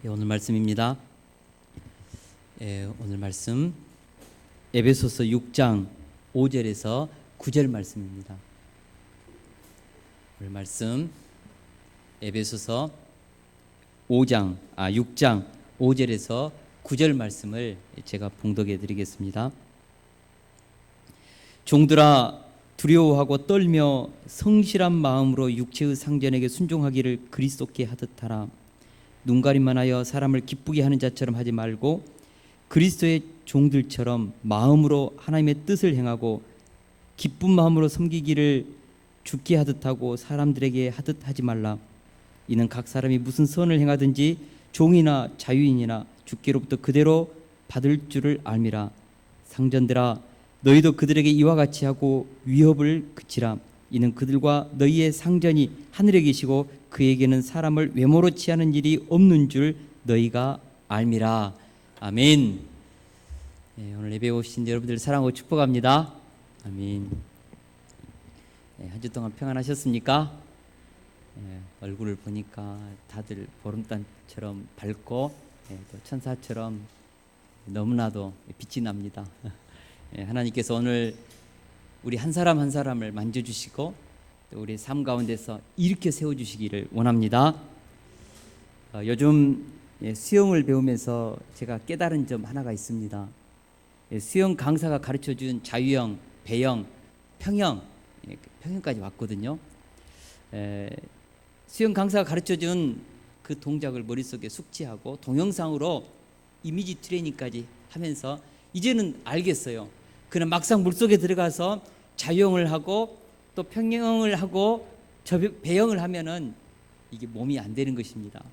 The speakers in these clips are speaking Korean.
오늘 말씀입니다. 오늘 말씀 에베소서 6장 5절에서 9절 말씀입니다. 오늘 말씀 에베소서 6장 5절에서 9절 말씀을 제가 봉독해 드리겠습니다. 종들아, 두려워하고 떨며 성실한 마음으로 육체의 상전에게 순종하기를 그리스도께 하듯 하라. 눈가림만 하여 사람을 기쁘게 하는 자처럼 하지 말고 그리스도의 종들처럼 마음으로 하나님의 뜻을 행하고 기쁜 마음으로 섬기기를 주께 하듯 하고 사람들에게 하듯 하지 말라. 이는 각 사람이 무슨 선을 행하든지 종이나 자유인이나 주께로부터 그대로 받을 줄을 알미라. 상전들아, 너희도 그들에게 이와 같이 하고 위협을 그치라. 이는 그들과 너희의 상전이 하늘에 계시고 그에게는 사람을 외모로 취하는 일이 없는 줄 너희가 알미라. 아멘. 오늘 예배 오신 여러분들 사랑하고 축복합니다. 아멘. 한 주 동안 평안하셨습니까? 얼굴을 보니까 다들 보름단처럼 밝고 또 천사처럼 너무나도 빛이 납니다. 하나님께서 오늘 우리 한 사람 한 사람을 만져주시고 또 우리 삶 가운데서 일으켜 세워주시기를 원합니다. 요즘 수영을 배우면서 제가 깨달은 점 하나가 있습니다. 수영 강사가 가르쳐준 자유형, 배영, 평형까지 왔거든요. 수영 강사가 가르쳐준 그 동작을 머릿속에 숙지하고 동영상으로 이미지 트레이닝까지 하면서 이제는 알겠어요. 그는 막상 물속에 들어가서 자유형을 하고 또 평형을 하고 배영을 하면은 이게 몸이 안 되는 것입니다.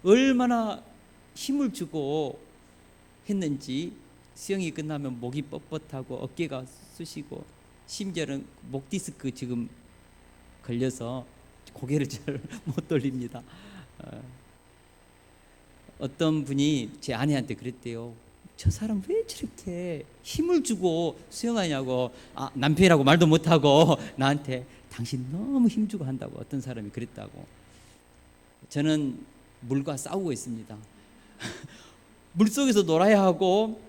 얼마나 힘을 주고 했는지 수영이 끝나면 목이 뻣뻣하고 어깨가 쑤시고 심지어는 목 디스크 지금 걸려서 고개를 잘 못 돌립니다. 어떤 분이 제 아내한테 그랬대요. 저 사람 왜 저렇게 힘을 주고 수영하냐고. 남편이라고 말도 못하고 나한테 당신 너무 힘주고 한다고 어떤 사람이 그랬다고. 저는 물과 싸우고 있습니다. 물속에서 놀아야 하고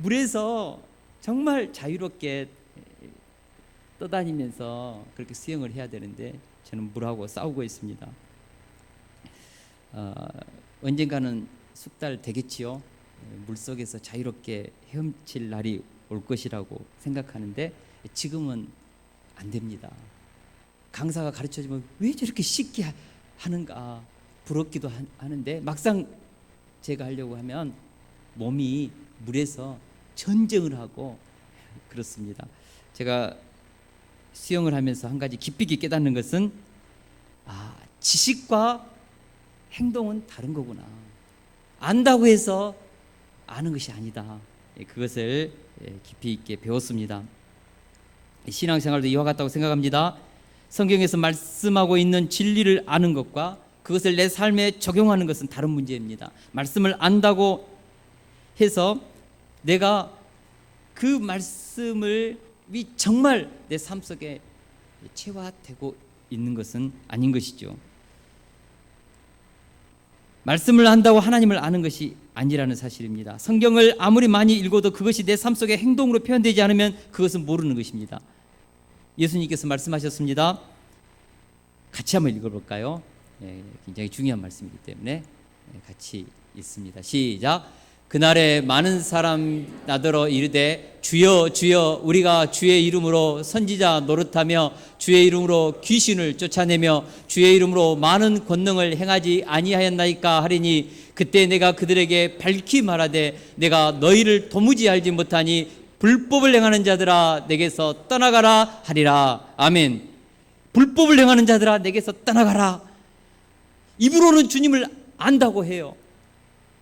물에서 정말 자유롭게 떠다니면서 그렇게 수영을 해야 되는데 저는 물하고 싸우고 있습니다. 언젠가는 숙달 되겠지요. 물속에서 자유롭게 헤엄칠 날이 올 것이라고 생각하는데 지금은 안 됩니다. 강사가 가르쳐주면 왜 저렇게 쉽게 하는가 부럽기도 하는데 막상 제가 하려고 하면 몸이 물에서 전쟁을 하고 그렇습니다. 제가 수영을 하면서 한 가지 깊이 있게 깨닫는 것은 지식과 행동은 다른 거구나. 안다고 해서 아는 것이 아니다. 그것을 깊이 있게 배웠습니다. 신앙생활도 이와 같다고 생각합니다. 성경에서 말씀하고 있는 진리를 아는 것과 그것을 내 삶에 적용하는 것은 다른 문제입니다. 말씀을 안다고 해서 내가 그 말씀을 정말 내 삶 속에 체화되고 있는 것은 아닌 것이죠. 말씀을 안다고 하나님을 아는 것이 아니라는 사실입니다. 성경을 아무리 많이 읽어도 그것이 내 삶 속에 행동으로 표현되지 않으면 그것은 모르는 것입니다. 예수님께서 말씀하셨습니다. 같이 한번 읽어볼까요? 굉장히 중요한 말씀이기 때문에 같이 읽습니다. 시작. 그날에 많은 사람 나더러 이르되 주여 주여 우리가 주의 이름으로 선지자 노릇하며 주의 이름으로 귀신을 쫓아내며 주의 이름으로 많은 권능을 행하지 아니하였나이까 하리니 그때 내가 그들에게 밝히 말하되 내가 너희를 도무지 알지 못하니 불법을 행하는 자들아 내게서 떠나가라 하리라. 아멘. 불법을 행하는 자들아 내게서 떠나가라. 입으로는 주님을 안다고 해요.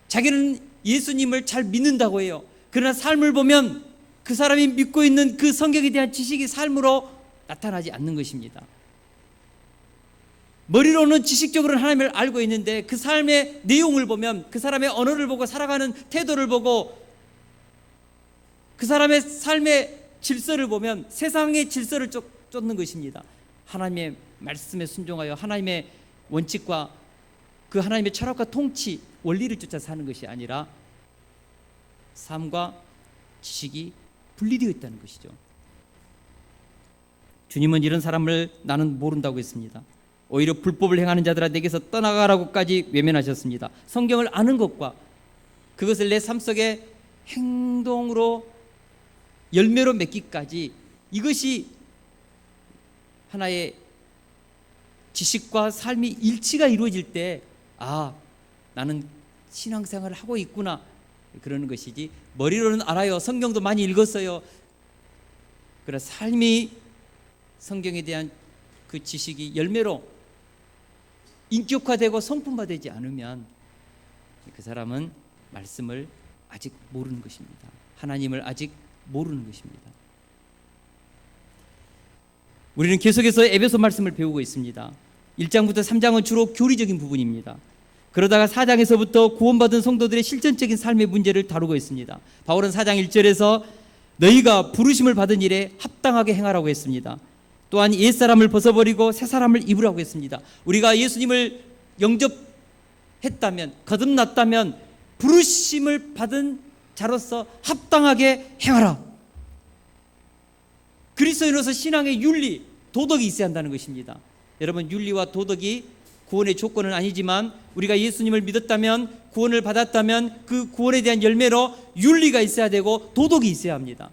자기는 예수님을 잘 믿는다고 해요. 그러나 삶을 보면 그 사람이 믿고 있는 그 성경에 대한 지식이 삶으로 나타나지 않는 것입니다. 머리로는 지식적으로는 하나님을 알고 있는데 그 삶의 내용을 보면 그 사람의 언어를 보고 살아가는 태도를 보고 그 사람의 삶의 질서를 보면 세상의 질서를 쫓는 것입니다. 하나님의 말씀에 순종하여 하나님의 원칙과 그 하나님의 철학과 통치, 원리를 쫓아 사는 것이 아니라 삶과 지식이 분리되어 있다는 것이죠. 주님은 이런 사람을 나는 모른다고 했습니다. 오히려 불법을 행하는 자들아 내게서 떠나가라고까지 외면하셨습니다. 성경을 아는 것과 그것을 내 삶 속에 행동으로 열매로 맺기까지, 이것이 하나의 지식과 삶이 일치가 이루어질 때 나는 신앙생활을 하고 있구나 그러는 것이지, 머리로는 알아요, 성경도 많이 읽었어요, 그러나 삶이 성경에 대한 그 지식이 열매로 인격화되고 성품화되지 않으면 그 사람은 말씀을 아직 모르는 것입니다. 하나님을 아직 모르는 것입니다. 우리는 계속해서 에베소 말씀을 배우고 있습니다. 1장부터 3장은 주로 교리적인 부분입니다. 그러다가 4장에서부터 구원받은 성도들의 실전적인 삶의 문제를 다루고 있습니다. 바울은 4장 1절에서 너희가 부르심을 받은 일에 합당하게 행하라고 했습니다. 또한 옛사람을 벗어버리고 새사람을 입으라고 했습니다. 우리가 예수님을 영접했다면, 거듭났다면 부르심을 받은 자로서 합당하게 행하라. 그리스도인으로서 신앙의 윤리, 도덕이 있어야 한다는 것입니다. 여러분, 윤리와 도덕이 구원의 조건은 아니지만 우리가 예수님을 믿었다면, 구원을 받았다면 그 구원에 대한 열매로 윤리가 있어야 되고 도덕이 있어야 합니다.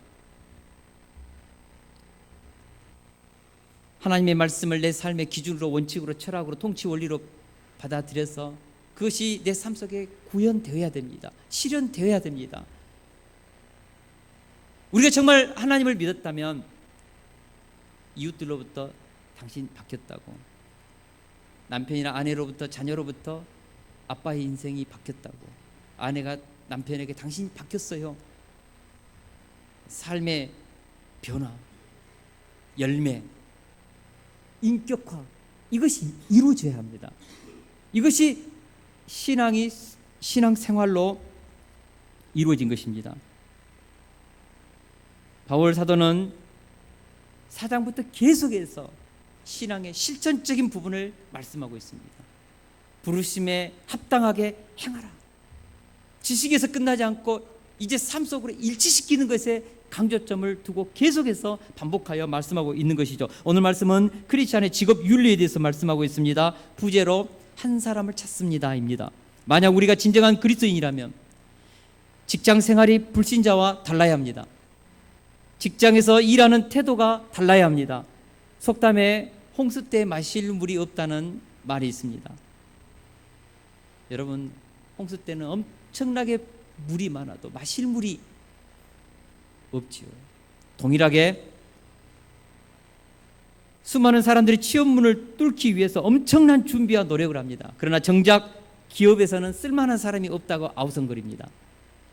하나님의 말씀을 내 삶의 기준으로, 원칙으로, 철학으로, 통치 원리로 받아들여서 그것이 내 삶 속에 구현되어야 됩니다. 실현되어야 됩니다. 우리가 정말 하나님을 믿었다면 이웃들로부터 당신 바뀌었다고, 남편이나 아내로부터, 자녀로부터 아빠의 인생이 바뀌었다고, 아내가 남편에게 당신이 바뀌었어요, 삶의 변화, 열매, 인격화, 이것이 이루어져야 합니다. 이것이 신앙생활로 이루어진 것입니다. 바울 사도는 4장부터 계속해서 신앙의 실천적인 부분을 말씀하고 있습니다. 부르심에 합당하게 행하라. 지식에서 끝나지 않고 이제 삶 속으로 일치시키는 것에 강조점을 두고 계속해서 반복하여 말씀하고 있는 것이죠. 오늘 말씀은 크리스찬의 직업 윤리에 대해서 말씀하고 있습니다. 부제로 한 사람을 찾습니다입니다. 만약 우리가 진정한 그리스도인이라면 직장 생활이 불신자와 달라야 합니다. 직장에서 일하는 태도가 달라야 합니다. 속담에 홍수 때 마실 물이 없다는 말이 있습니다. 여러분, 홍수 때는 엄청나게 물이 많아도 마실 물이 없지요. 동일하게 수많은 사람들이 취업문을 뚫기 위해서 엄청난 준비와 노력을 합니다. 그러나 정작 기업에서는 쓸만한 사람이 없다고 아우성거립니다.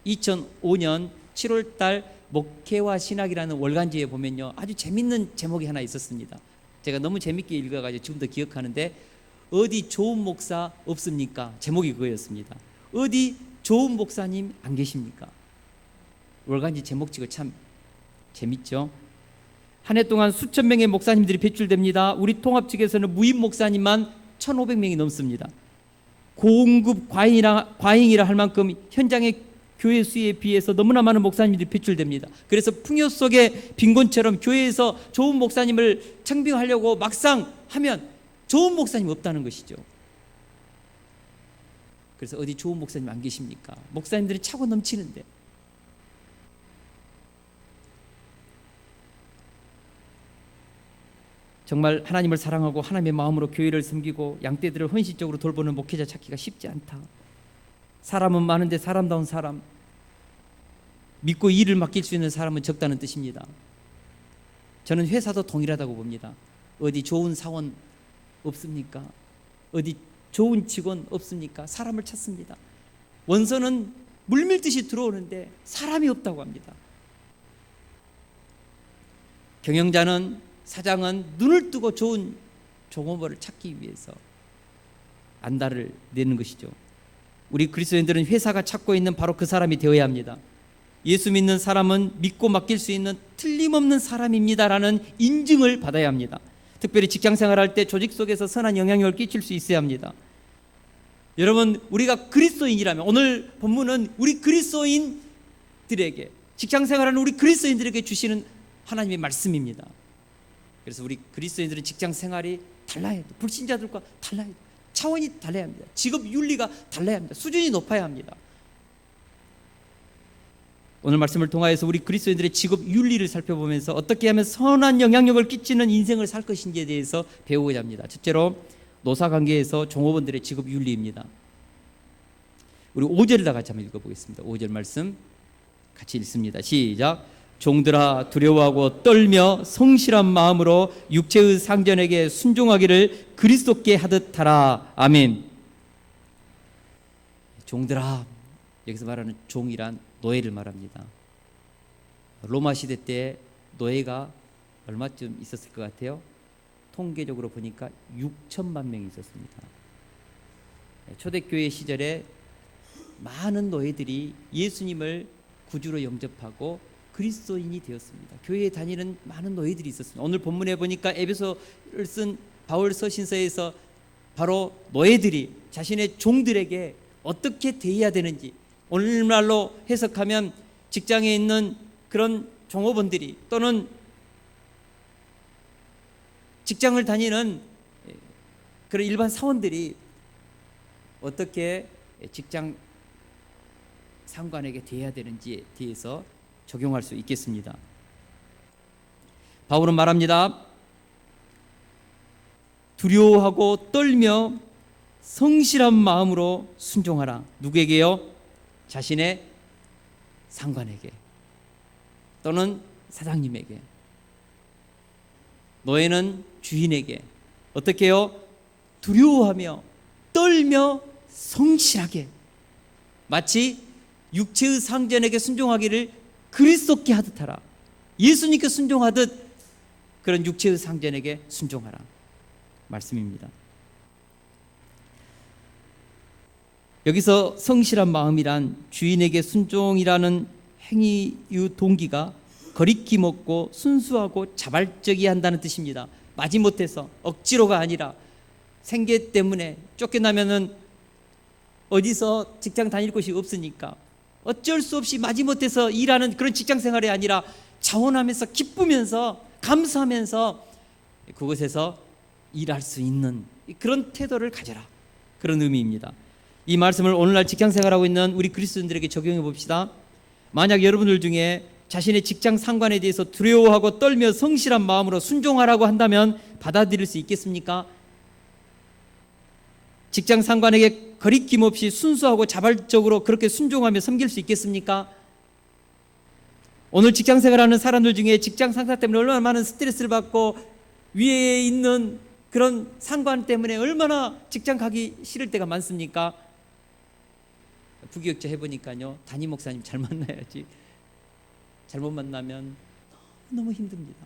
2005년 7월 달 목회와 신학이라는 월간지에 보면요, 아주 재밌는 제목이 하나 있었습니다. 제가 너무 재밌게 읽어가지고 지금도 기억하는데, 어디 좋은 목사 없습니까? 제목이 그거였습니다. 어디 좋은 목사님 안 계십니까? 월간지 제목치고 참 재밌죠. 한 해 동안 수천 명의 목사님들이 배출됩니다. 우리 통합 측에서는 무임 목사님만 1,500명이 넘습니다. 고급 과잉이라 할 만큼 현장의 교회 수에 비해서 너무나 많은 목사님들이 배출됩니다. 그래서 풍요 속의 빈곤처럼 교회에서 좋은 목사님을 청빙하려고 막상 하면 좋은 목사님 없다는 것이죠. 그래서 어디 좋은 목사님 안 계십니까? 목사님들이 차고 넘치는데. 정말 하나님을 사랑하고 하나님의 마음으로 교회를 섬기고 양떼들을 헌신적으로 돌보는 목회자 찾기가 쉽지 않다. 사람은 많은데 사람다운 사람, 믿고 일을 맡길 수 있는 사람은 적다는 뜻입니다. 저는 회사도 동일하다고 봅니다. 어디 좋은 사원 없습니까? 어디 좋은 직원 없습니까? 사람을 찾습니다. 원서는 물밀듯이 들어오는데 사람이 없다고 합니다. 경영자는, 사장은 눈을 뜨고 좋은 종업원을 찾기 위해서 안달을 내는 것이죠. 우리 그리스도인들은 회사가 찾고 있는 바로 그 사람이 되어야 합니다. 예수 믿는 사람은 믿고 맡길 수 있는 틀림없는 사람입니다라는 인증을 받아야 합니다. 특별히 직장 생활할 때 조직 속에서 선한 영향력을 끼칠 수 있어야 합니다. 여러분, 우리가 그리스도인이라면, 오늘 본문은 우리 그리스도인들에게, 직장 생활하는 우리 그리스도인들에게 주시는 하나님의 말씀입니다. 그래서 우리 그리스도인들은 직장 생활이 달라야 돼요. 불신자들과 달라야 돼요. 차원이 달라야 합니다. 직업 윤리가 달라야 합니다. 수준이 높아야 합니다. 오늘 말씀을 통하여서 우리 그리스도인들의 직업 윤리를 살펴보면서 어떻게 하면 선한 영향력을 끼치는 인생을 살 것인지에 대해서 배우고자 합니다. 첫째로 노사관계에서 종업원들의 직업 윤리입니다. 우리 5절을 다 같이 한번 읽어보겠습니다. 5절 말씀 같이 읽습니다. 시작. 종들아 두려워하고 떨며 성실한 마음으로 육체의 상전에게 순종하기를 그리스도께 하듯 하라. 아멘. 종들아, 여기서 말하는 종이란 노예를 말합니다. 로마 시대 때 노예가 얼마쯤 있었을 것 같아요? 통계적으로 보니까 6천만 명이 있었습니다. 초대교회 시절에 많은 노예들이 예수님을 구주로 영접하고 그리스도인이 되었습니다. 교회에 다니는 많은 노예들이 있었습니다. 오늘 본문에 보니까 에베소를 쓴 바울 서신서에서 바로 노예들이 자신의 종들에게 어떻게 대해야 되는지, 오늘날로 해석하면 직장에 있는 그런 종업원들이 또는 직장을 다니는 그런 일반 사원들이 어떻게 직장 상관에게 대해야 되는지에 대해서 적용할 수 있겠습니다. 바울은 말합니다. 두려워하고 떨며 성실한 마음으로 순종하라. 누구에게요? 자신의 상관에게 또는 사장님에게. 노예는 주인에게 어떻게 해요? 두려워하며 떨며 성실하게, 마치 육체의 상전에게 순종하기를 그리스도께 하듯 하라. 예수님께 순종하듯 그런 육체의 상전에게 순종하라 말씀입니다. 여기서 성실한 마음이란 주인에게 순종이라는 행위의 동기가 거리낌 없고 순수하고 자발적이어야 한다는 뜻입니다. 마지못해서 억지로가 아니라 생계 때문에 쫓겨나면은 어디서 직장 다닐 곳이 없으니까 어쩔 수 없이 마지못해서 일하는 그런 직장 생활이 아니라 자원하면서 기쁘면서 감사하면서 그곳에서 일할 수 있는 그런 태도를 가져라, 그런 의미입니다. 이 말씀을 오늘날 직장 생활하고 있는 우리 그리스도인들에게 적용해 봅시다. 만약 여러분들 중에 자신의 직장 상관에 대해서 두려워하고 떨며 성실한 마음으로 순종하라고 한다면 받아들일 수 있겠습니까? 직장 상관에게 거리낌 없이 순수하고 자발적으로 그렇게 순종하며 섬길 수 있겠습니까? 오늘 직장 생활하는 사람들 중에 직장 상사 때문에 얼마나 많은 스트레스를 받고 위에 있는 그런 상관 때문에 얼마나 직장 가기 싫을 때가 많습니까? 부교육자 해보니까요, 담임 목사님 잘 만나야지 잘못 만나면 너무 힘듭니다.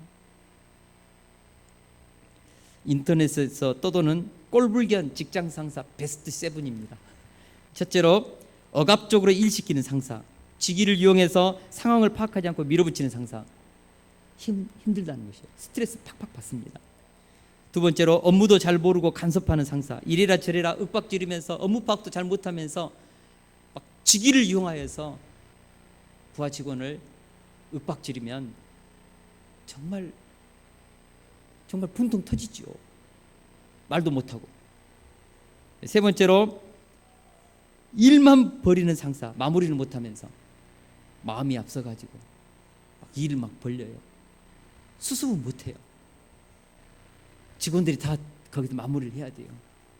인터넷에서 떠도는 꼴불견 직장 상사 베스트 7입니다. 첫째로 억압적으로 일시키는 상사, 직위를 이용해서 상황을 파악하지 않고 밀어붙이는 상사, 힘들다는 것이에요. 스트레스 팍팍 받습니다. 두 번째로 업무도 잘 모르고 간섭하는 상사, 이래라 저래라 윽박지르면서 업무 파악도 잘 못하면서 막 직위를 이용하여서 부하 직원을 윽박지르면 정말 분통 터지죠. 말도 못하고. 세 번째로 일만 벌이는 상사, 마무리를 못하면서 마음이 앞서가지고 막 일을 막 벌려요. 수습은 못해요. 직원들이 다 거기서 마무리를 해야 돼요.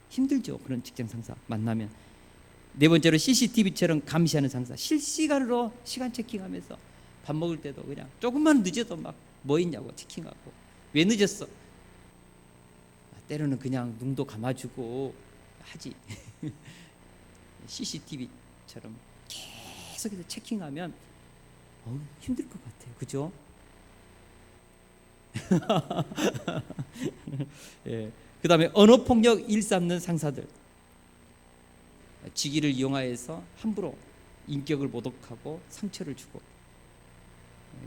힘들죠, 그런 직장 상사 만나면. 네 번째로 CCTV처럼 감시하는 상사, 실시간으로 시간 체킹하면서 밥 먹을 때도 그냥 조금만 늦어도 막 뭐 있냐고 체킹하고, 왜 늦었어? 때로는 그냥 눈도 감아주고 하지. CCTV처럼 계속해서 체킹하면 힘들 것 같아요. 그죠? 예. 그 다음에 언어폭력 일삼는 상사들, 직위를 이용하여서 함부로 인격을 모독하고 상처를 주고,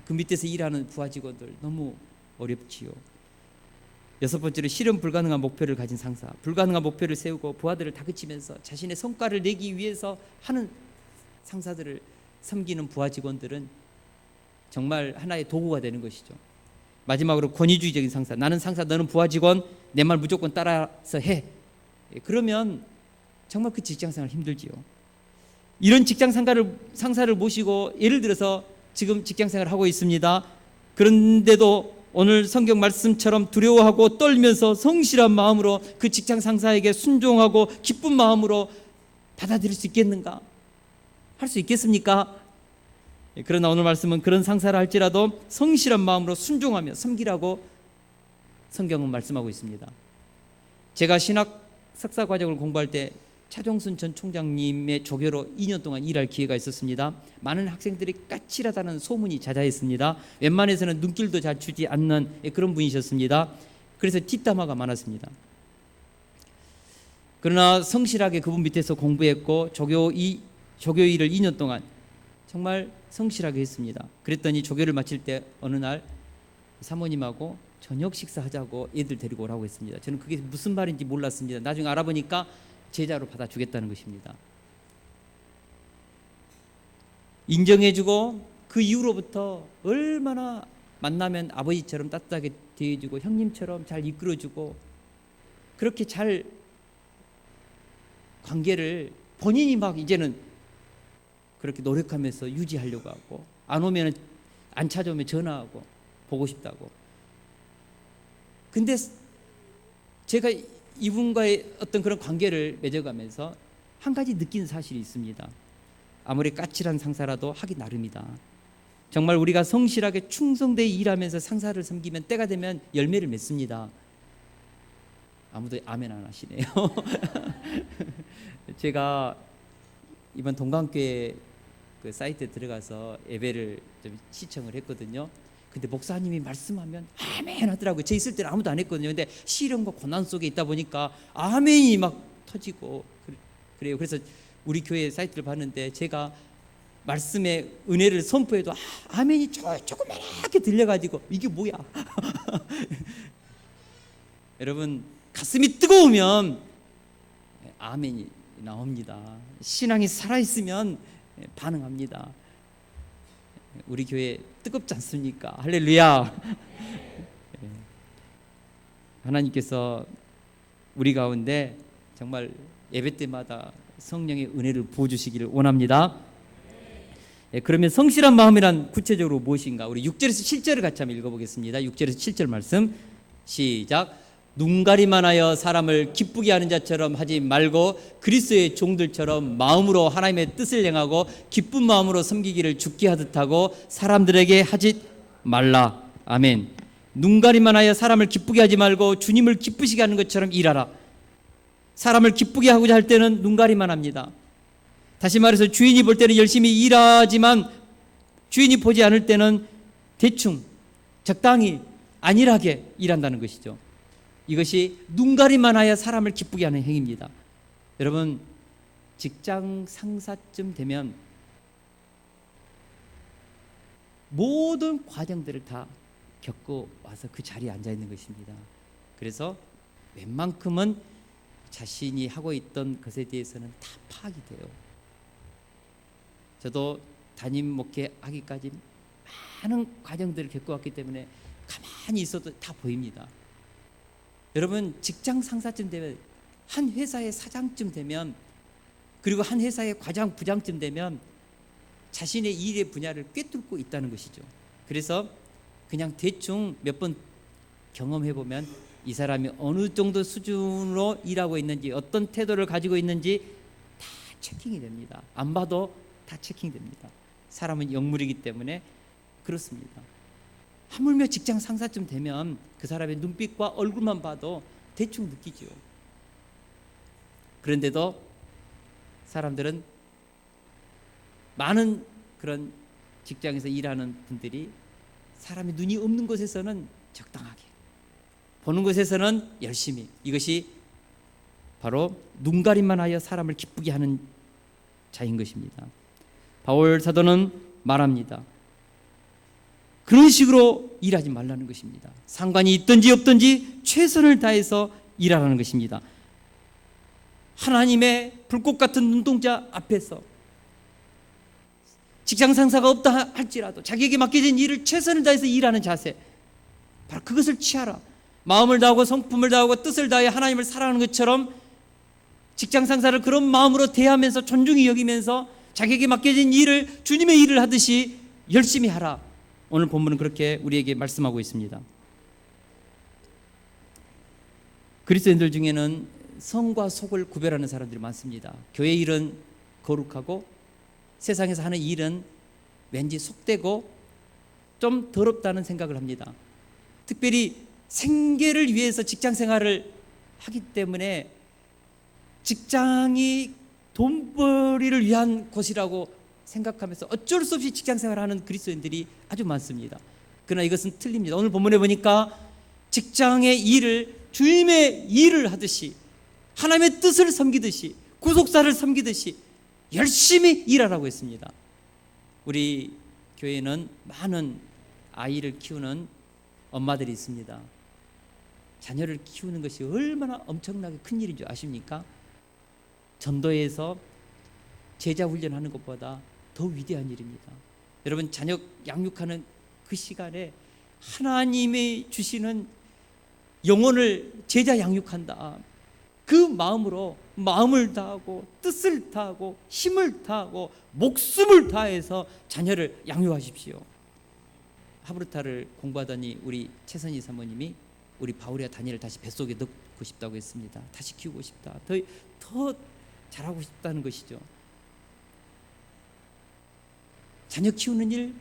그 밑에서 일하는 부하 직원들 너무 어렵지요. 여섯 번째로 실현 불가능한 목표를 가진 상사. 불가능한 목표를 세우고 부하들을 다그치면서 자신의 성과를 내기 위해서 하는 상사들을 섬기는 부하 직원들은 정말 하나의 도구가 되는 것이죠. 마지막으로 권위주의적인 상사. 나는 상사, 너는 부하 직원, 내 말 무조건 따라서 해. 그러면 정말 그 직장생활 힘들지요. 이런 직장 상사를 모시고 예를 들어서 지금 직장생활을 하고 있습니다. 그런데도 오늘 성경 말씀처럼 두려워하고 떨면서 성실한 마음으로 그 직장 상사에게 순종하고 기쁜 마음으로 받아들일 수 있겠는가? 할 수 있겠습니까? 그러나 오늘 말씀은 그런 상사를 할지라도 성실한 마음으로 순종하며 섬기라고 성경은 말씀하고 있습니다. 제가 신학 석사 과정을 공부할 때 차종순 전 총장님의 조교로 2년 동안 일할 기회가 있었습니다. 많은 학생들이 까칠하다는 소문이 자자했습니다. 웬만해서는 눈길도 잘 주지 않는 그런 분이셨습니다. 그래서 뒷담화가 많았습니다. 그러나 성실하게 그분 밑에서 공부했고 조교 일을 2년 동안 정말 성실하게 했습니다. 그랬더니 조교를 마칠 때 어느 날 사모님하고 저녁 식사하자고 애들 데리고 오라고 했습니다. 저는 그게 무슨 말인지 몰랐습니다. 나중에 알아보니까 제자로 받아주겠다는 것입니다. 인정해주고 그 이후로부터 얼마나 만나면 아버지처럼 따뜻하게 대해주고 형님처럼 잘 이끌어주고 그렇게 잘 관계를 본인이 막 이제는 그렇게 노력하면서 유지하려고 하고 안 오면 안 찾아오면 전화하고 보고 싶다고. 근데 제가 이분과의 어떤 그런 관계를 맺어가면서 한 가지 느낀 사실이 있습니다. 아무리 까칠한 상사라도 하기 나름이다. 정말 우리가 성실하게 충성되게 일하면서 상사를 섬기면 때가 되면 열매를 맺습니다. 아무도 아멘 안 하시네요. 제가 이번 동강교회 그 사이트에 들어가서 예배를 좀 시청을 했거든요. 근데 목사님이 말씀하면 아멘 하더라고요. 제 있을 때는 아무도 안 했거든요. 근데 시련과 고난 속에 있다 보니까 아멘이 막 터지고 그래요. 그래서 우리 교회 사이트를 봤는데 제가 말씀의 은혜를 선포해도 아멘이 조그맣게 들려가지고 이게 뭐야? 여러분 가슴이 뜨거우면 아멘이 나옵니다. 신앙이 살아있으면 반응합니다. 우리 교회 뜨겁지 않습니까? 할렐루야. 하나님께서 우리 가운데 정말 예배 때마다 성령의 은혜를 부어주시기를 원합니다. 그러면 성실한 마음이란 구체적으로 무엇인가? 우리 6절에서 7절을 같이 한번 읽어보겠습니다. 6절에서 7절 말씀 시작. 눈가리만 하여 사람을 기쁘게 하는 자처럼 하지 말고 그리스도의 종들처럼 마음으로 하나님의 뜻을 행하고 기쁜 마음으로 섬기기를 주께 하듯 하고 사람들에게 하지 말라. 아멘. 눈가리만 하여 사람을 기쁘게 하지 말고 주님을 기쁘시게 하는 것처럼 일하라. 사람을 기쁘게 하고자 할 때는 눈가리만 합니다. 다시 말해서 주인이 볼 때는 열심히 일하지만 주인이 보지 않을 때는 대충 적당히 안일하게 일한다는 것이죠. 이것이 눈가리만 하여 사람을 기쁘게 하는 행위입니다. 여러분 직장 상사쯤 되면 모든 과정들을 다 겪고 와서 그 자리에 앉아 있는 것입니다. 그래서 웬만큼은 자신이 하고 있던 것에 대해서는 다 파악이 돼요. 저도 담임 목회하기까지 많은 과정들을 겪어왔기 때문에 가만히 있어도 다 보입니다. 여러분 직장 상사쯤 되면 한 회사의 사장쯤 되면 그리고 한 회사의 과장 부장쯤 되면 자신의 일의 분야를 꿰뚫고 있다는 것이죠. 그래서 그냥 대충 몇 번 경험해 보면 이 사람이 어느 정도 수준으로 일하고 있는지 어떤 태도를 가지고 있는지 다 체킹이 됩니다. 안 봐도 다 체킹됩니다. 사람은 영물이기 때문에 그렇습니다. 하물며 직장 상사쯤 되면 그 사람의 눈빛과 얼굴만 봐도 대충 느끼죠. 그런데도 사람들은 많은 그런 직장에서 일하는 분들이 사람의 눈이 없는 곳에서는 적당하게 보는 곳에서는 열심히 이것이 바로 눈가림만 하여 사람을 기쁘게 하는 자인 것입니다. 바울 사도는 말합니다. 그런 식으로 일하지 말라는 것입니다. 상관이 있든지 없든지 최선을 다해서 일하라는 것입니다. 하나님의 불꽃 같은 눈동자 앞에서 직장 상사가 없다 할지라도 자기에게 맡겨진 일을 최선을 다해서 일하는 자세, 바로 그것을 취하라. 마음을 다하고 성품을 다하고 뜻을 다해 하나님을 사랑하는 것처럼 직장 상사를 그런 마음으로 대하면서 존중히 여기면서 자기에게 맡겨진 일을 주님의 일을 하듯이 열심히 하라. 오늘 본문은 그렇게 우리에게 말씀하고 있습니다. 그리스도인들 중에는 성과 속을 구별하는 사람들이 많습니다. 교회 일은 거룩하고 세상에서 하는 일은 왠지 속되고 좀 더럽다는 생각을 합니다. 특별히 생계를 위해서 직장 생활을 하기 때문에 직장이 돈벌이를 위한 곳이라고 생각하면서 어쩔 수 없이 직장 생활하는 그리스도인들이 아주 많습니다. 그러나 이것은 틀립니다. 오늘 본문에 보니까 직장의 일을 주님의 일을 하듯이 하나님의 뜻을 섬기듯이 구속사를 섬기듯이 열심히 일하라고 했습니다. 우리 교회에는 많은 아이를 키우는 엄마들이 있습니다. 자녀를 키우는 것이 얼마나 엄청나게 큰 일인 줄 아십니까? 전도에서 제자 훈련하는 것보다 더 위대한 일입니다. 여러분, 자녀 양육하는 그 시간에 하나님이 주시는 영혼을 제자 양육한다. 그 마음으로 마음을 다하고 뜻을 다하고 힘을 다하고 목숨을 다해서 자녀를 양육하십시오. 하브르타를 공부하더니 우리 최선희 사모님이 우리 바울이와 다니엘을 다시 뱃속에 넣고 싶다고 했습니다. 다시 키우고 싶다. 더 잘하고 싶다는 것이죠. 자녀 키우는 일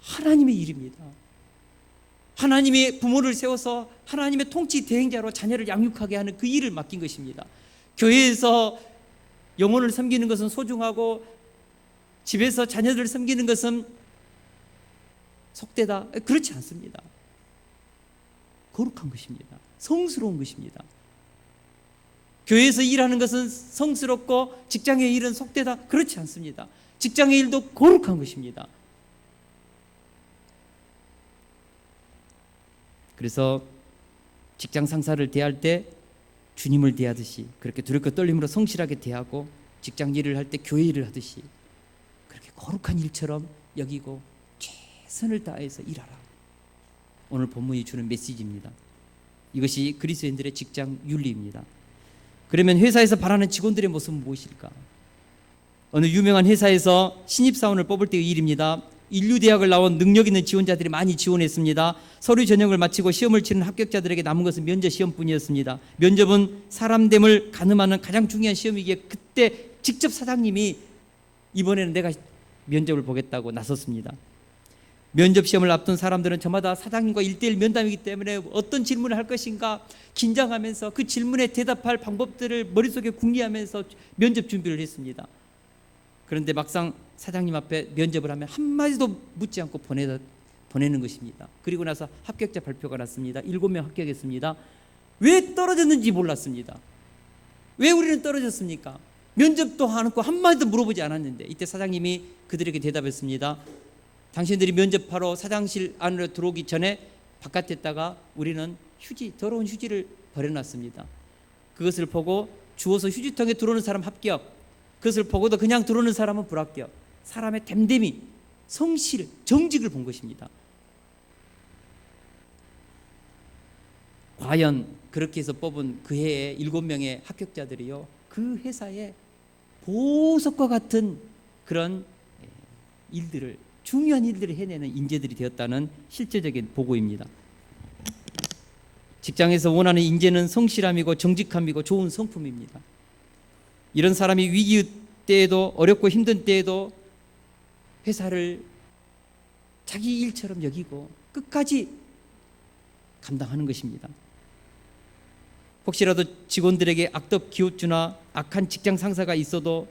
하나님의 일입니다. 하나님의 부모를 세워서 하나님의 통치 대행자로 자녀를 양육하게 하는 그 일을 맡긴 것입니다. 교회에서 영혼을 섬기는 것은 소중하고 집에서 자녀들을 섬기는 것은 속되다. 그렇지 않습니다. 거룩한 것입니다. 성스러운 것입니다. 교회에서 일하는 것은 성스럽고 직장의 일은 속되다. 그렇지 않습니다. 직장의 일도 거룩한 것입니다. 그래서 직장 상사를 대할 때 주님을 대하듯이 그렇게 두렵고 떨림으로 성실하게 대하고 직장 일을 할 때 교회 일을 하듯이 그렇게 거룩한 일처럼 여기고 최선을 다해서 일하라. 오늘 본문이 주는 메시지입니다. 이것이 그리스도인들의 직장 윤리입니다. 그러면 회사에서 바라는 직원들의 모습은 무엇일까? 어느 유명한 회사에서 신입사원을 뽑을 때의 일입니다. 인류대학을 나온 능력 있는 지원자들이 많이 지원했습니다. 서류 전형을 마치고 시험을 치는 합격자들에게 남은 것은 면접 시험뿐이었습니다. 면접은 사람됨을 가늠하는 가장 중요한 시험이기에 그때 직접 사장님이 이번에는 내가 면접을 보겠다고 나섰습니다. 면접 시험을 앞둔 사람들은 저마다 사장님과 1:1 면담이기 때문에 어떤 질문을 할 것인가 긴장하면서 그 질문에 대답할 방법들을 머릿속에 궁리하면서 면접 준비를 했습니다. 그런데 막상 사장님 앞에 면접을 하면 한마디도 묻지 않고 보내는 것입니다. 그리고 나서 합격자 발표가 났습니다. 7명 합격했습니다. 왜 떨어졌는지 몰랐습니다. 왜 우리는 떨어졌습니까? 면접도 안 하고 한마디도 물어보지 않았는데 이때 사장님이 그들에게 대답했습니다. 당신들이 면접하러 사장실 안으로 들어오기 전에 바깥에 있다가 우리는 더러운 휴지를 버려놨습니다. 그것을 보고 주워서 휴지통에 들어오는 사람 합격, 그것을 보고도 그냥 들어오는 사람은 불합격. 사람의 됨됨이, 성실, 정직을 본 것입니다. 과연 그렇게 해서 뽑은 그 해에 7명의 합격자들이요, 그 회사의 보석과 같은 그런 일들을, 중요한 일들을 해내는 인재들이 되었다는 실제적인 보고입니다. 직장에서 원하는 인재는 성실함이고 정직함이고 좋은 성품입니다. 이런 사람이 위기 때에도 어렵고 힘든 때에도 회사를 자기 일처럼 여기고 끝까지 감당하는 것입니다. 혹시라도 직원들에게 악덕 기업주나 악한 직장 상사가 있어서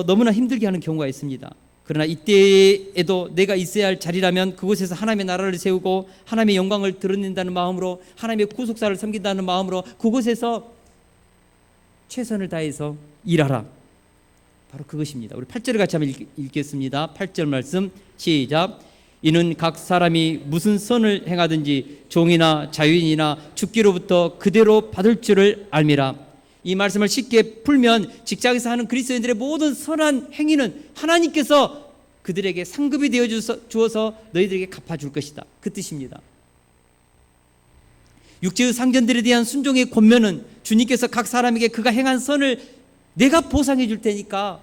너무나 힘들게 하는 경우가 있습니다. 그러나 이때에도 내가 있어야 할 자리라면 그곳에서 하나님의 나라를 세우고 하나님의 영광을 드러낸다는 마음으로, 하나님의 구속사를 섬긴다는 마음으로 그곳에서 최선을 다해서 일하라. 바로 그것입니다. 우리 8절을 같이 한번 읽겠습니다. 8절 말씀 시작. 이는 각 사람이 무슨 선을 행하든지 종이나 자유인이나 죽기로부터 그대로 받을 줄을 알미라. 이 말씀을 쉽게 풀면 직장에서 하는 그리스도인들의 모든 선한 행위는 하나님께서 그들에게 상급이 되어 주어서 너희들에게 갚아줄 것이다, 그 뜻입니다. 육체의 상전들에 대한 순종의 권면은 주님께서 각 사람에게 그가 행한 선을 내가 보상해 줄 테니까,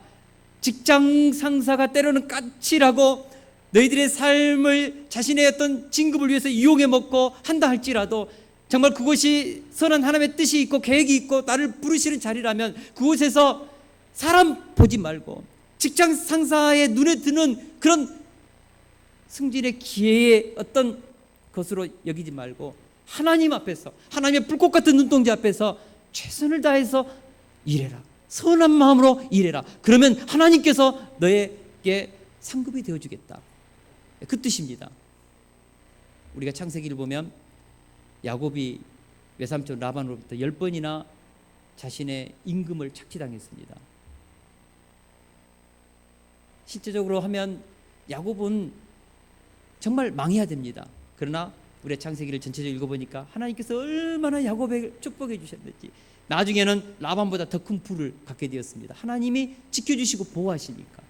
직장 상사가 때로는 까칠하고 너희들의 삶을 자신의 어떤 진급을 위해서 이용해 먹고 한다 할지라도 정말 그것이 선한 하나님의 뜻이 있고 계획이 있고 나를 부르시는 자리라면 그곳에서 사람 보지 말고 직장 상사의 눈에 드는 그런 승진의 기회의 어떤 것으로 여기지 말고 하나님 앞에서, 하나님의 불꽃 같은 눈동자 앞에서 최선을 다해서 일해라. 선한 마음으로 일해라. 그러면 하나님께서 너에게 상급이 되어주겠다, 그 뜻입니다. 우리가 창세기를 보면 야곱이 외삼촌 라반으로부터 10번이나 자신의 임금을 착취당했습니다. 실제적으로 하면 야곱은 정말 망해야 됩니다. 그러나 우리가 창세기를 전체적으로 읽어보니까 하나님께서 얼마나 야곱에게 축복해 주셨는지, 나중에는 라반보다 더 큰 부를 갖게 되었습니다. 하나님이 지켜주시고 보호하시니까.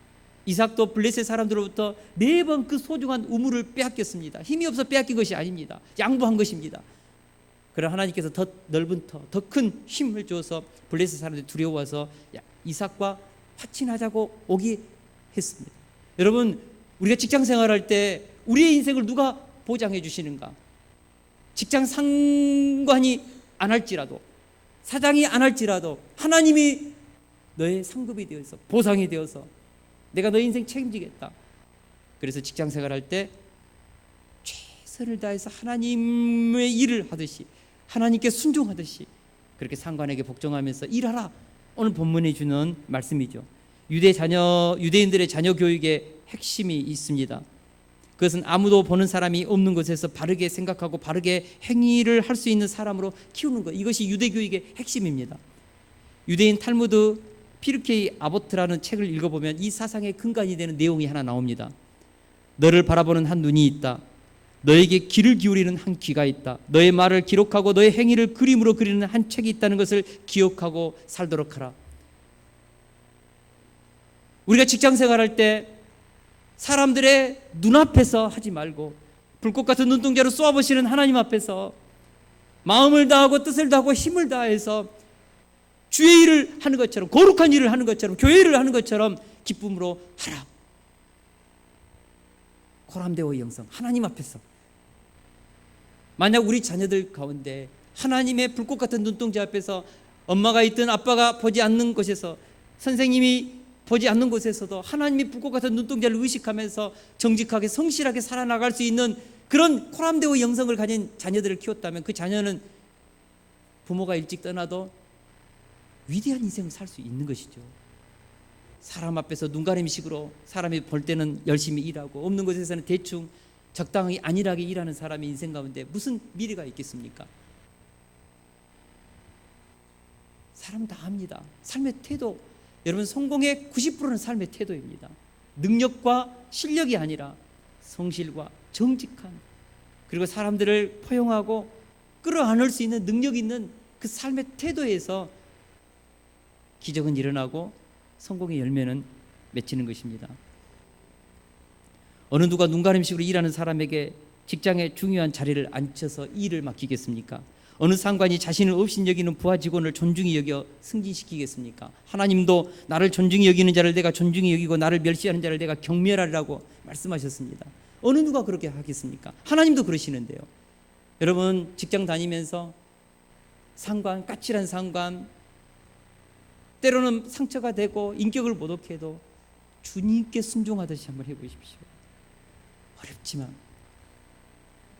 이삭도 블레셋 사람들로부터 4번 그 소중한 우물을 빼앗겼습니다. 힘이 없어 빼앗긴 것이 아닙니다. 양보한 것입니다. 그러나 하나님께서 더 넓은 터, 더 큰 힘을 주어서 블레셋 사람들이 두려워서 이삭과 화친하자고 오게 했습니다. 여러분, 우리가 직장 생활할 때 우리의 인생을 누가 보장해 주시는가? 직장 상관이 안 할지라도, 사장이 안 할지라도 하나님이 너의 상급이 되어서, 보상이 되어서 내가 너의 인생 책임지겠다. 그래서 직장 생활할 때 최선을 다해서 하나님의 일을 하듯이, 하나님께 순종하듯이 그렇게 상관에게 복종하면서 일하라. 오늘 본문에 주는 말씀이죠. 유대인들의 자녀 교육의 핵심이 있습니다. 그것은 아무도 보는 사람이 없는 곳에서 바르게 생각하고 바르게 행위를 할 수 있는 사람으로 키우는 것, 이것이 유대교육의 핵심입니다. 유대인 탈무드 피르케이 아보트라는 책을 읽어보면 이 사상의 근간이 되는 내용이 하나 나옵니다. 너를 바라보는 한 눈이 있다. 너에게 귀를 기울이는 한 귀가 있다. 너의 말을 기록하고 너의 행위를 그림으로 그리는 한 책이 있다는 것을 기억하고 살도록 하라. 우리가 직장 생활할 때 사람들의 눈앞에서 하지 말고 불꽃 같은 눈동자로 쏘아보시는 하나님 앞에서 마음을 다하고 뜻을 다하고 힘을 다해서 주의 일을 하는 것처럼, 거룩한 일을 하는 것처럼, 교회 일을 하는 것처럼 기쁨으로 하라. 고람대오의 영성, 하나님 앞에서. 만약 우리 자녀들 가운데 하나님의 불꽃 같은 눈동자 앞에서 엄마가 있든 아빠가 보지 않는 곳에서, 선생님이 보지 않는 곳에서도 하나님의 불꽃 같은 눈동자를 의식하면서 정직하게 성실하게 살아나갈 수 있는 그런 코람데오 영성을 가진 자녀들을 키웠다면 그 자녀는 부모가 일찍 떠나도 위대한 인생을 살 수 있는 것이죠. 사람 앞에서 눈가림식으로 사람이 볼 때는 열심히 일하고 없는 곳에서는 대충 적당히 안일하게 일하는 사람의 인생 가운데 무슨 미래가 있겠습니까? 사람 다 합니다. 삶의 태도, 여러분, 성공의 90%는 삶의 태도입니다. 능력과 실력이 아니라 성실과 정직한, 그리고 사람들을 포용하고 끌어안을 수 있는 능력 있는 그 삶의 태도에서 기적은 일어나고 성공의 열매는 맺히는 것입니다. 어느 누가 눈가림식으로 일하는 사람에게 직장에 중요한 자리를 앉혀서 일을 맡기겠습니까? 어느 상관이 자신을 업신 여기는 부하 직원을 존중히 여겨 승진시키겠습니까? 하나님도 나를 존중히 여기는 자를 내가 존중히 여기고 나를 멸시하는 자를 내가 경멸하리라고 말씀하셨습니다. 어느 누가 그렇게 하겠습니까? 하나님도 그러시는데요. 여러분, 직장 다니면서 상관, 까칠한 상관, 때로는 상처가 되고 인격을 모독해도 주님께 순종하듯이 한번 해보십시오. 어렵지만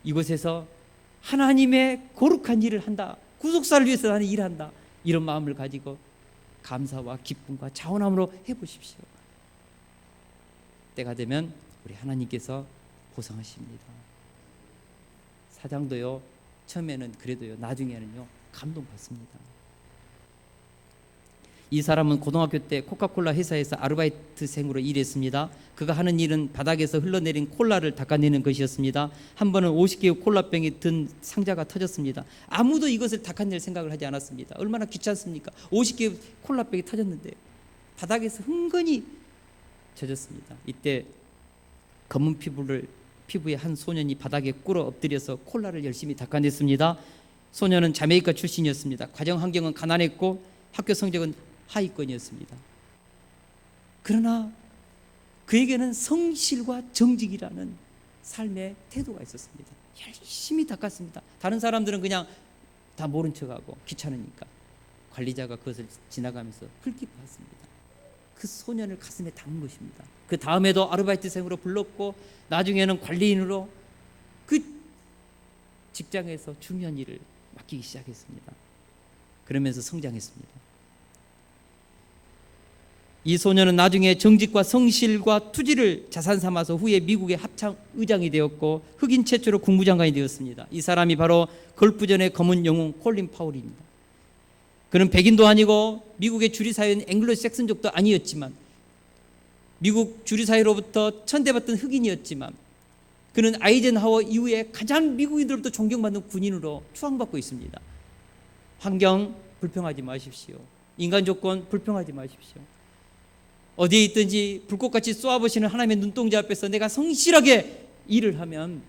이곳에서 하나님의 거룩한 일을 한다, 구속사를 위해서 나는 일한다, 이런 마음을 가지고 감사와 기쁨과 자원함으로 해보십시오. 때가 되면 우리 하나님께서 보상하십니다. 사장도요, 처음에는 그래도요, 나중에는요, 감동받습니다. 이 사람은 고등학교 때 코카콜라 회사에서 아르바이트생으로 일했습니다. 그가 하는 일은 바닥에서 흘러내린 콜라를 닦아내는 것이었습니다. 한 번은 50개의 콜라병이 든 상자가 터졌습니다. 아무도 이것을 닦아낼 생각을 하지 않았습니다. 얼마나 귀찮습니까? 50개의 콜라병이 터졌는데 바닥에서 흥건히 젖었습니다. 이때 검은 피부의 한 소년이 바닥에 꿇어 엎드려서 콜라를 열심히 닦아냈습니다. 소년은 자메이카 출신이었습니다. 가정 환경은 가난했고 학교 성적은 하위권이었습니다. 그러나 그에게는 성실과 정직이라는 삶의 태도가 있었습니다. 열심히 닦았습니다. 다른 사람들은 그냥 다 모른 척하고 귀찮으니까 관리자가 그것을 지나가면서 흘낏 봤습니다. 그 소년을 가슴에 담은 것입니다. 그 다음에도 아르바이트생으로 불렀고 나중에는 관리인으로 그 직장에서 중요한 일을 맡기기 시작했습니다. 그러면서 성장했습니다. 이 소년은 나중에 정직과 성실과 투지를 자산 삼아서 후에 미국의 합참 의장이 되었고 흑인 최초로 국무장관이 되었습니다. 이 사람이 바로 걸프전의 검은 영웅 콜린 파울입니다. 그는 백인도 아니고 미국의 주리사회인 앵글로색슨족도 아니었지만 미국 주리사회로부터 천대받던 흑인이었지만 그는 아이젠하워 이후에 가장 미국인들로부터 존경받는 군인으로 추앙받고 있습니다. 환경 불평하지 마십시오. 인간 조건 불평하지 마십시오. 어디에 있든지 불꽃같이 쏘아보시는 하나님의 눈동자 앞에서 내가 성실하게 일을 하면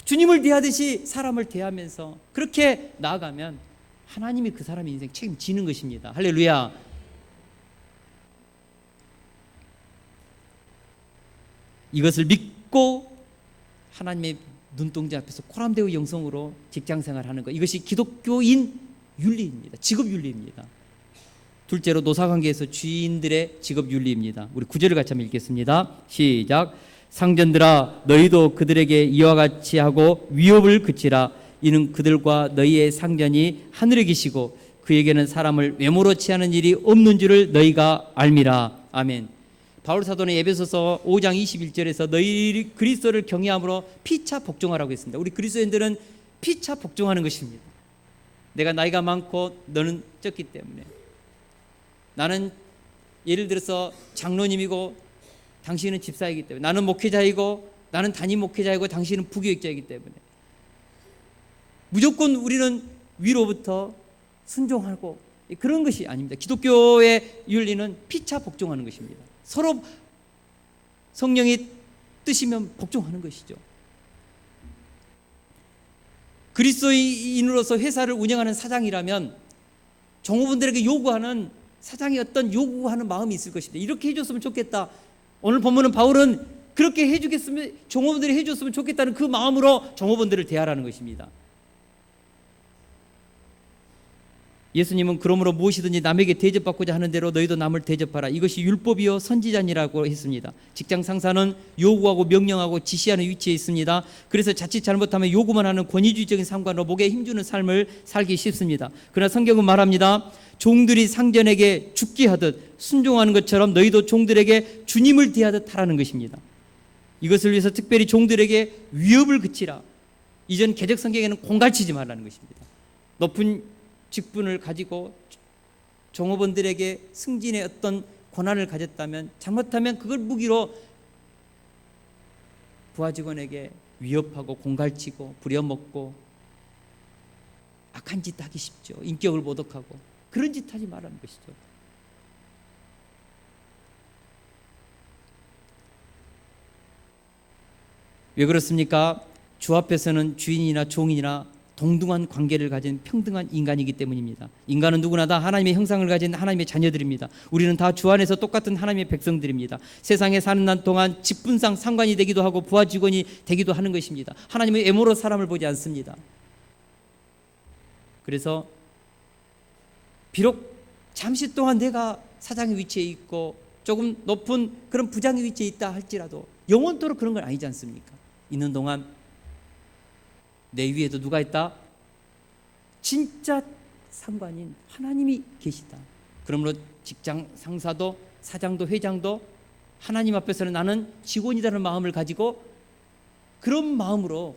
주님을 대하듯이 사람을 대하면서 그렇게 나아가면 하나님이 그 사람의 인생 책임지는 것입니다. 할렐루야. 이것을 믿고 하나님의 눈동자 앞에서 코람대의 영성으로 직장생활하는 것, 이것이 기독교인 윤리입니다. 직업윤리입니다. 둘째로 노사관계에서 주인들의 직업윤리입니다. 우리 9절을 같이 한번 읽겠습니다. 시작. 상전들아 너희도 그들에게 이와 같이 하고 위협을 그치라. 이는 그들과 너희의 상전이 하늘에 계시고 그에게는 사람을 외모로 취하는 일이 없는 줄을 너희가 알미라. 아멘. 바울 사도는 에베소서 5장 21절에서 너희 그리스도를 경외함으로 피차 복종하라고 했습니다. 우리 그리스도인들은 피차 복종하는 것입니다. 내가 나이가 많고 너는 적기 때문에 나는 예를 들어서 장로님이고 당신은 집사이기 때문에 나는 목회자이고 나는 담임 목회자이고 당신은 부교육자이기 때문에 무조건 우리는 위로부터 순종하고 그런 것이 아닙니다. 기독교의 윤리는 피차 복종하는 것입니다. 서로 성령이 뜻이면 복종하는 것이죠. 그리스도인으로서 회사를 운영하는 사장이라면 종업원들에게 요구하는 사장이 어떤 요구하는 마음이 있을 것입니다. 이렇게 해줬으면 좋겠다. 오늘 본문은 바울은 그렇게 해주겠으면 종업원들이 해줬으면 좋겠다는 그 마음으로 종업원들을 대하라는 것입니다. 예수님은 그러므로 무엇이든지 남에게 대접받고자 하는 대로 너희도 남을 대접하라. 이것이 율법이요 선지자니라고 했습니다. 직장 상사는 요구하고 명령하고 지시하는 위치에 있습니다. 그래서 자칫 잘못하면 요구만 하는 권위주의적인 삶과 목에 힘주는 삶을 살기 쉽습니다. 그러나 성경은 말합니다. 종들이 상전에게 죽게 하듯 순종하는 것처럼 너희도 종들에게 주님을 대하듯 하라는 것입니다. 이것을 위해서 특별히 종들에게 위협을 그치라. 이전 개역 성경에는 공갈치지 말라는 것입니다. 높은 직분을 가지고 종업원들에게 승진의 어떤 권한을 가졌다면 잘못하면 그걸 무기로 부하 직원에게 위협하고 공갈치고 부려먹고 악한 짓 하기 쉽죠. 인격을 모독하고 그런 짓 하지 말라는 것이죠. 왜 그렇습니까? 주 앞에서는 주인이나 종이나 동등한 관계를 가진 평등한 인간이기 때문입니다. 인간은 누구나 다 하나님의 형상을 가진 하나님의 자녀들입니다. 우리는 다 주 안에서 똑같은 하나님의 백성들입니다. 세상에 사는 날 동안 직분상 상관이 되기도 하고 부하 직원이 되기도 하는 것입니다. 하나님은 외모로 사람을 보지 않습니다. 그래서 비록 잠시 동안 내가 사장의 위치에 있고 조금 높은 그런 부장의 위치에 있다 할지라도 영원토록 그런 건 아니지 않습니까? 있는 동안 내 위에도 누가 있다? 진짜 상관인 하나님이 계시다. 그러므로 직장 상사도 사장도 회장도 하나님 앞에서는 나는 직원이라는 마음을 가지고 그런 마음으로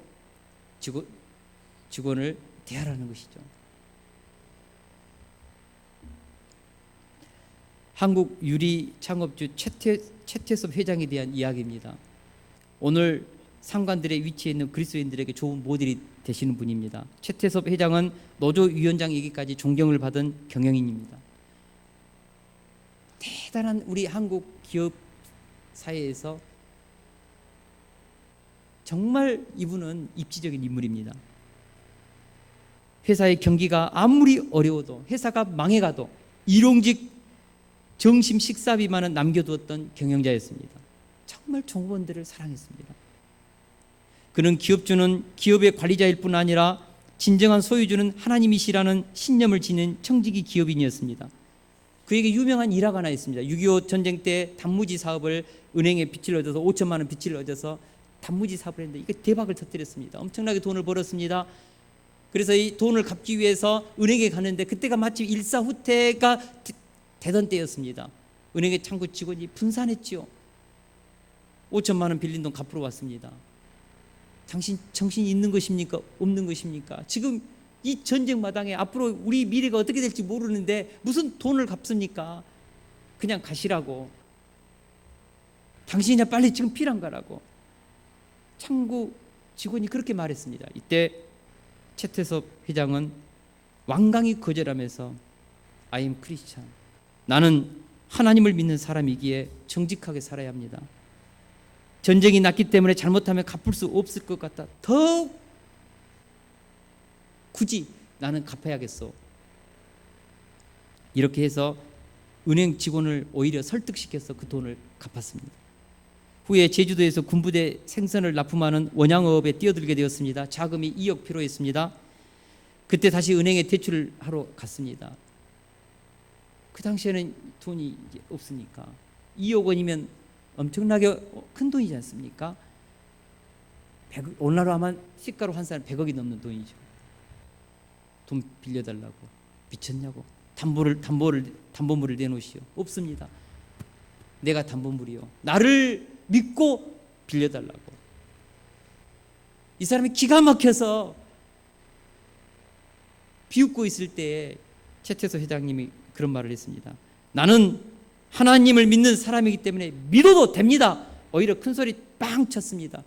직원을 대하라는 것이죠. 한국 유리 창업주 최태섭 회장에 대한 이야기입니다. 오늘 상관들의 위치에 있는 그리스도인들에게 좋은 모델이 되시는 분입니다. 최태섭 회장은 노조위원장에게까지 존경을 받은 경영인입니다. 대단한 우리 한국 기업 사회에서 정말 이분은 입지적인 인물입니다. 회사의 경기가 아무리 어려워도, 회사가 망해가도 일용직 정심 식사비만은 남겨두었던 경영자였습니다. 정말 종업원들을 사랑했습니다. 그는 기업주는 기업의 관리자일 뿐 아니라 진정한 소유주는 하나님이시라는 신념을 지닌 청지기 기업인이었습니다. 그에게 유명한 일화가 하나 있습니다. 6.25 전쟁 때 단무지 사업을 은행에 빚을 얻어서 5천만 원 빚을 얻어서 단무지 사업을 했는데 이게 대박을 터뜨렸습니다. 엄청나게 돈을 벌었습니다. 그래서 이 돈을 갚기 위해서 은행에 갔는데 그때가 마침 일사후퇴가 되던 때였습니다. 은행의 창구 직원이 분산했지요. 5천만 원 빌린 돈 갚으러 왔습니다. 당신 정신이 있는 것입니까? 없는 것입니까? 지금 이 전쟁 마당에 앞으로 우리 미래가 어떻게 될지 모르는데 무슨 돈을 갚습니까? 그냥 가시라고. 당신이나 빨리 지금 필요한 거라고. 창구 직원이 그렇게 말했습니다. 이때 최태섭 회장은 완강히 거절하면서 I am Christian. 나는 하나님을 믿는 사람이기에 정직하게 살아야 합니다. 전쟁이 났기 때문에 잘못하면 갚을 수 없을 것 같다. 더욱 굳이 나는 갚아야겠어. 이렇게 해서 은행 직원을 오히려 설득시켜서 그 돈을 갚았습니다. 후에 제주도에서 군부대 생선을 납품하는 원양어업에 뛰어들게 되었습니다. 자금이 2억 필요했습니다. 그때 다시 은행에 대출을 하러 갔습니다. 그 당시에는 돈이 이제 없으니까 2억 원이면 엄청나게 큰 돈이지 않습니까? 오늘날로 하면 시가로 환산하면 100억이 넘는 돈이죠. 돈 빌려달라고. 미쳤냐고. 담보물을 내놓으시오. 없습니다. 내가 담보물이요. 나를 믿고 빌려달라고. 이 사람이 기가 막혀서 비웃고 있을 때에 최태섭 회장님이 그런 말을 했습니다. 나는 하나님을 믿는 사람이기 때문에 믿어도 됩니다. 오히려 큰 소리 빵 쳤습니다.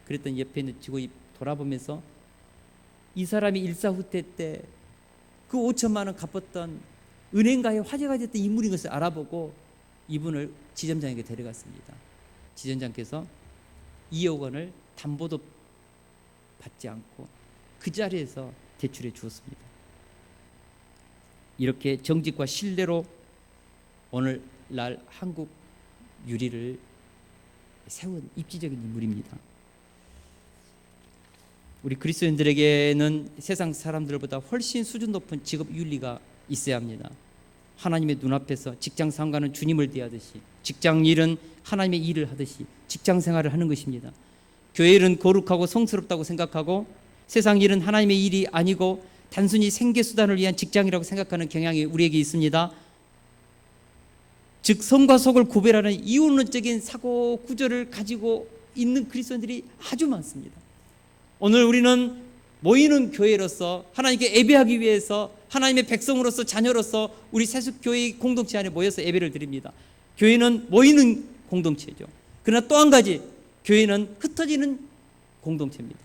그랬더니 옆에 있는 직원이 돌아보면서 이 사람이 일사후퇴 때 그 5천만 원 갚았던 은행가에 화제가 됐던 인물인 것을 알아보고 이분을 지점장에게 데려갔습니다. 지점장께서 2억 원을 담보도 받지 않고 그 자리에서 대출해 주었습니다. 이렇게 정직과 신뢰로 오늘날 한국 유리를 세운 입지적인 인물입니다. 우리 그리스도인들에게는 세상 사람들보다 훨씬 수준 높은 직업 윤리가 있어야 합니다. 하나님의 눈앞에서 직장 상관은 주님을 대하듯이, 직장 일은 하나님의 일을 하듯이 직장 생활을 하는 것입니다. 교회 일은 거룩하고 성스럽다고 생각하고 세상 일은 하나님의 일이 아니고 단순히 생계수단을 위한 직장이라고 생각하는 경향이 우리에게 있습니다. 즉 성과 속을 구별하는 이원론적인 사고 구조를 가지고 있는 그리스도인들이 아주 많습니다. 오늘 우리는 모이는 교회로서 하나님께 예배하기 위해서 하나님의 백성으로서 자녀로서 우리 세속교회 공동체 안에 모여서 예배를 드립니다. 교회는 모이는 공동체죠. 그러나 또 한 가지, 교회는 흩어지는 공동체입니다.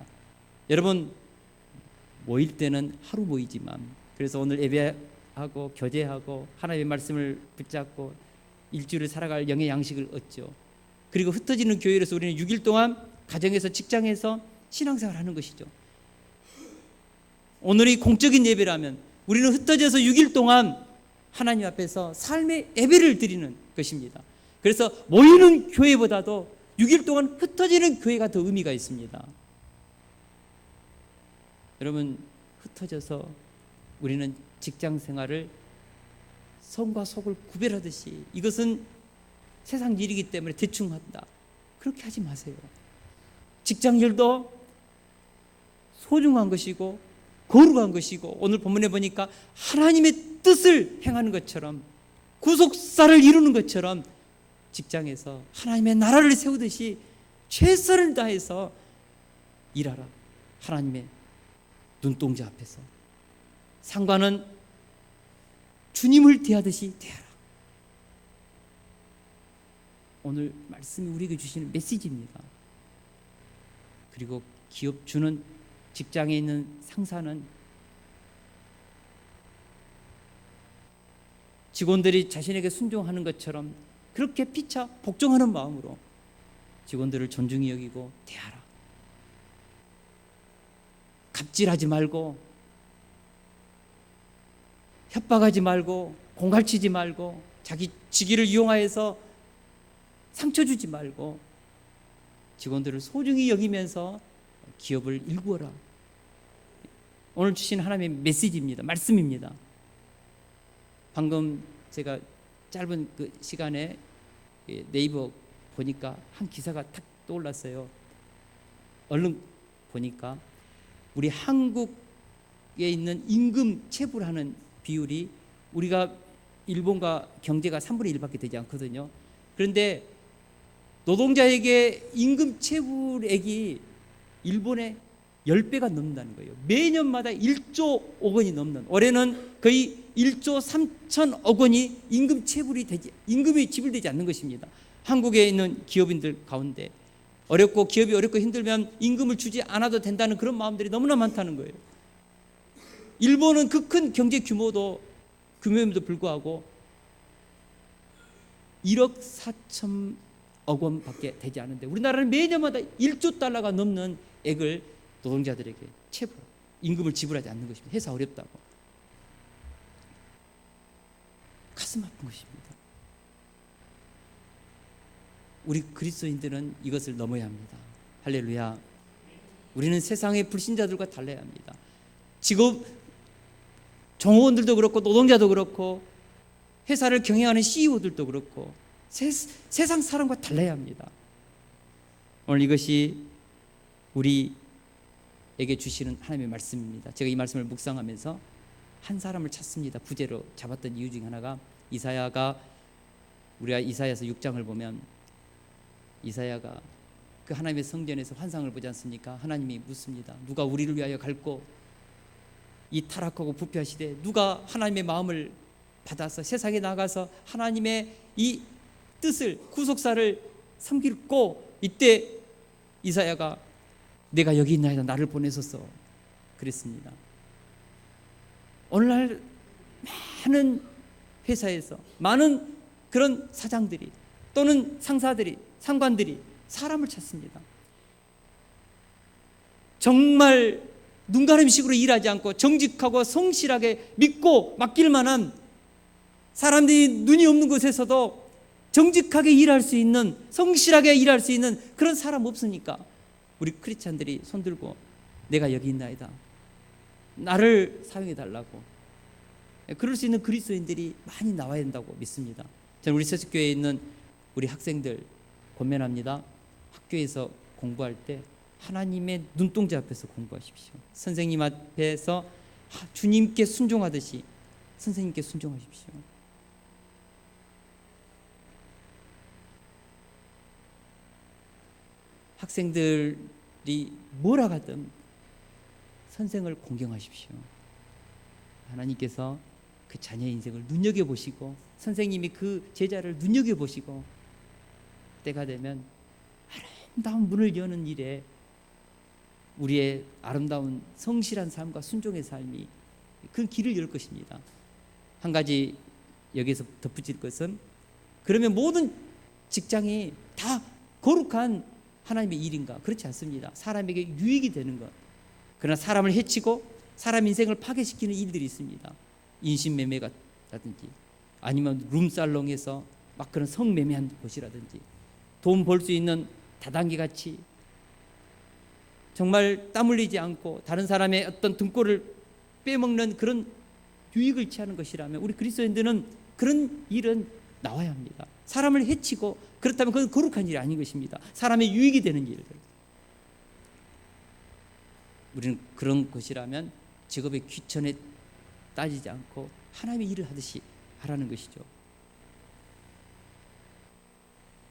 여러분, 모일 때는 하루 모이지만, 그래서 오늘 예배하고 교제하고 하나님의 말씀을 붙잡고 일주일을 살아갈 영의 양식을 얻죠. 그리고 흩어지는 교회로서 우리는 6일 동안 가정에서 직장에서 신앙생활을 하는 것이죠. 오늘이 공적인 예배라면 우리는 흩어져서 6일 동안 하나님 앞에서 삶의 예배를 드리는 것입니다. 그래서 모이는 교회보다도 6일 동안 흩어지는 교회가 더 의미가 있습니다. 여러분, 흩어져서 우리는 직장 생활을 성과 속을 구별하듯이 이것은 세상 일이기 때문에 대충 한다. 그렇게 하지 마세요. 직장 일도 소중한 것이고 거룩한 것이고 오늘 본문에 보니까 하나님의 뜻을 행하는 것처럼 구속사를 이루는 것처럼 직장에서 하나님의 나라를 세우듯이 최선을 다해서 일하라. 하나님의 눈동자 앞에서 상관은 주님을 대하듯이 대하라. 오늘 말씀이 우리에게 주시는 메시지입니다. 그리고 기업 주는 직장에 있는 상사는 직원들이 자신에게 순종하는 것처럼 그렇게 피차 복종하는 마음으로 직원들을 존중히 여기고 대하라. 갑질하지 말고, 협박하지 말고, 공갈치지 말고, 자기 직위를 이용하여서 상처 주지 말고 직원들을 소중히 여기면서 기업을 일구어라. 오늘 주신 하나님의 메시지입니다. 말씀입니다. 방금 제가 짧은 그 시간에 네이버 보니까 한 기사가 탁 떠올랐어요. 얼른 보니까 우리 한국에 있는 임금 체불하는 비율이 우리가 일본과 경제가 3분의 1밖에 되지 않거든요. 그런데 노동자에게 임금 체불액이 일본의 10배가 넘는다는 거예요. 매년마다 1조 5억 원이 넘는, 올해는 거의 1조 3천억 원이 임금이 지불되지 않는 것입니다. 한국에 있는 기업인들 가운데 기업이 어렵고 힘들면 임금을 주지 않아도 된다는 그런 마음들이 너무나 많다는 거예요. 일본은 그 큰 경제 규모임에도 불구하고 1억 4천억 원밖에 되지 않은데 우리나라는 매년마다 1조 달러가 넘는 액을 노동자들에게 임금을 지불하지 않는 것입니다. 회사 어렵다고. 가슴 아픈 것입니다. 우리 그리스도인들은 이것을 넘어야 합니다. 할렐루야. 우리는 세상의 불신자들과 달라야 합니다. 직업 정호원들도 그렇고 노동자도 그렇고 회사를 경영하는 CEO들도 그렇고 세상 사람과 달라야 합니다. 오늘 이것이 우리에게 주시는 하나님의 말씀입니다. 제가 이 말씀을 묵상하면서 한 사람을 찾습니다. 부제로 잡았던 이유 중에 하나가 우리가 이사야서 6장을 보면 이사야가 그 하나님의 성전에서 환상을 보지 않습니까? 하나님이 묻습니다. 누가 우리를 위하여 갈고 이 타락하고 부패하시되 누가 하나님의 마음을 받아서 세상에 나가서 하나님의 이 뜻을 구속사를 섬기고, 이때 이사야가 내가 여기 있나이다 나를 보내소서 그랬습니다. 오늘날 많은 회사에서 많은 그런 사장들이 또는 상사들이 상관들이 사람을 찾습니다. 정말 눈가림식으로 일하지 않고 정직하고 성실하게 믿고 맡길 만한, 사람들이 눈이 없는 곳에서도 정직하게 일할 수 있는, 성실하게 일할 수 있는 그런 사람 없으니까 우리 크리스찬들이 손들고 내가 여기 있나이다 나를 사용해 달라고, 그럴 수 있는 그리스도인들이 많이 나와야 된다고 믿습니다. 저는 우리 세습교회에 있는 우리 학생들 권면합니다. 학교에서 공부할 때 하나님의 눈동자 앞에서 공부하십시오. 선생님 앞에서 주님께 순종하듯이 선생님께 순종하십시오. 학생들이 뭐라 하든 선생을 공경하십시오. 하나님께서 그 자녀의 인생을 눈여겨보시고 선생님이 그 제자를 눈여겨보시고 때가 되면 아름다운 문을 여는 일에 우리의 아름다운 성실한 삶과 순종의 삶이 그 길을 열 것입니다. 한 가지 여기서 덧붙일 것은, 그러면 모든 직장이 다 거룩한 하나님의 일인가? 그렇지 않습니다. 사람에게 유익이 되는 것, 그러나 사람을 해치고 사람 인생을 파괴시키는 일들이 있습니다. 인신매매라든지 아니면 룸살롱에서 막 그런 성매매한 곳이라든지 돈 벌 수 있는 다단계 같이 정말 땀 흘리지 않고 다른 사람의 어떤 등골을 빼먹는 그런 유익을 취하는 것이라면 우리 그리스도인들은 그런 일은 나와야 합니다. 사람을 해치고 그렇다면 그건 거룩한 일이 아닌 것입니다. 사람의 유익이 되는 일들. 우리는 그런 것이라면 직업의 귀천에 따지지 않고 하나님의 일을 하듯이 하라는 것이죠.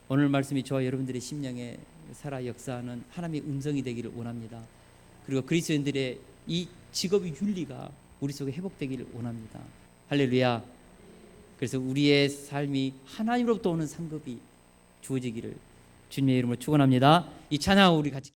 오늘 말씀이 저와 여러분들의 심령에 살아 역사하는 하나님의 음성이 되기를 원합니다. 그리고 그리스도인들의 이 직업의 윤리가 우리 속에 회복되기를 원합니다. 할렐루야. 그래서 우리의 삶이 하나님으로부터 오는 상급이 주어지기를 주님의 이름으로 축원합니다. 이 찬양 우리 같이